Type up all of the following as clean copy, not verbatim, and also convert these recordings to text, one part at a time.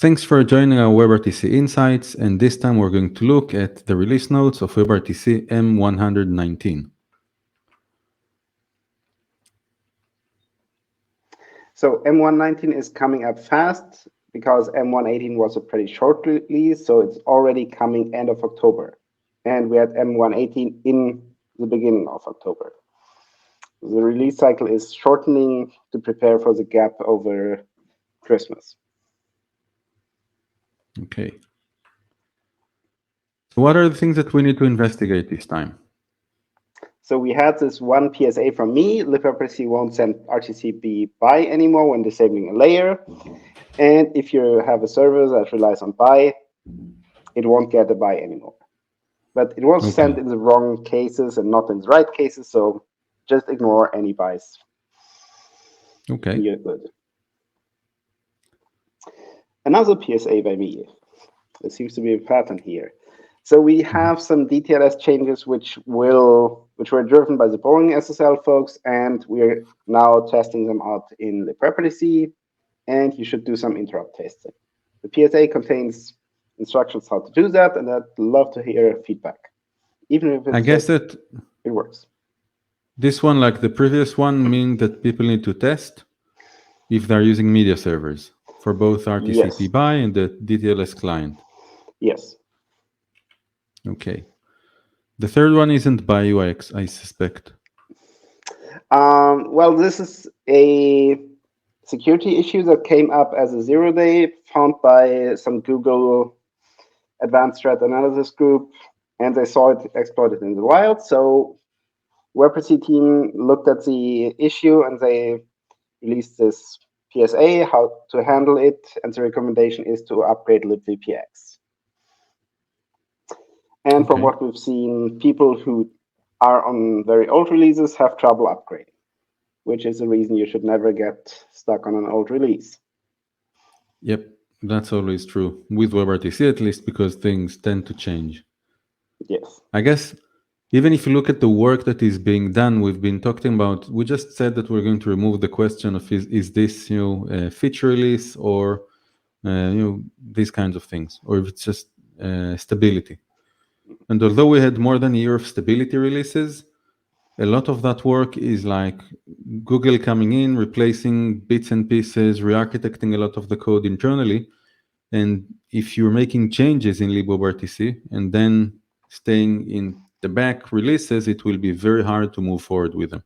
Thanks for joining our WebRTC Insights, and this time we're going to look at the release notes of WebRTC M119. So M119 is coming up fast because M118 was a pretty short release, so it's already coming end of October. And we had M118 in the beginning of October. The release cycle is shortening to prepare for the gap over Christmas. Okay. So what are the things that we need to investigate this time? So we had this one PSA from me: WebRTC won't send RTCP BY anymore when disabling a layer. And if you have a server that relies on BY, it won't get a BY anymore. But it was sent in the wrong cases and not in the right cases, so just ignore any BYs. Okay. You're good. Another PSA by me. There seems to be a pattern here. So we have some DTLS changes which were driven by the boring SSL folks, and we're now testing them out in the WebRTC, and you should do some interrupt testing. The PSA contains instructions how to do that, and I'd love to hear feedback. Even if it's I guess that it works. This one, like the previous one, means that people need to test if they're using media servers for both RTCP BY and the DTLS client. Yes. Okay. The third one isn't by UX, I suspect. Well, this is a security issue that came up as a 0-day found by some Google advanced threat analysis group, and they saw it exploited in the wild. So WebRTC team looked at the issue and they released this PSA, how to handle it, and the recommendation is to upgrade libvpx. And from what we've seen, people who are on very old releases have trouble upgrading, which is the reason you should never get stuck on an old release. Yep, that's always true, with WebRTC at least, because things tend to change. Yes. I guess even if you look at the work that is being done, we've been talking about, we just said that we're going to remove the question of is this a feature release or these kinds of things, or if it's just stability. And although we had more than a year of stability releases, a lot of that work is like Google coming in, replacing bits and pieces, re-architecting a lot of the code internally. And if you're making changes in libWebRTC and then staying in the back releases, it will be very hard to move forward with them.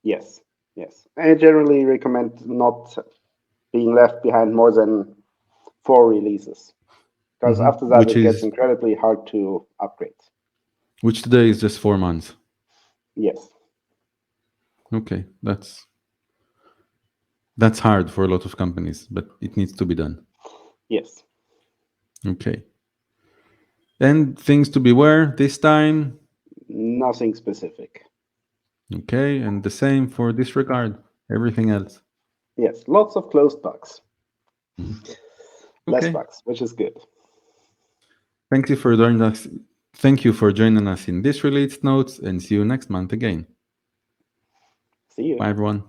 Yes, yes. I generally recommend not being left behind more than 4 releases, because after that it gets incredibly hard to upgrade. Which today is just 4 months. Yes. Okay, that's hard for a lot of companies, but it needs to be done. Yes. Okay. And things to beware this time? Nothing specific. Okay, and the same for disregard, everything else. Yes, lots of closed bugs. Less Okay. bugs, which is good. Thank you for joining us. Thank you for joining us in this release notes, and see you next month again. See you. Bye, everyone.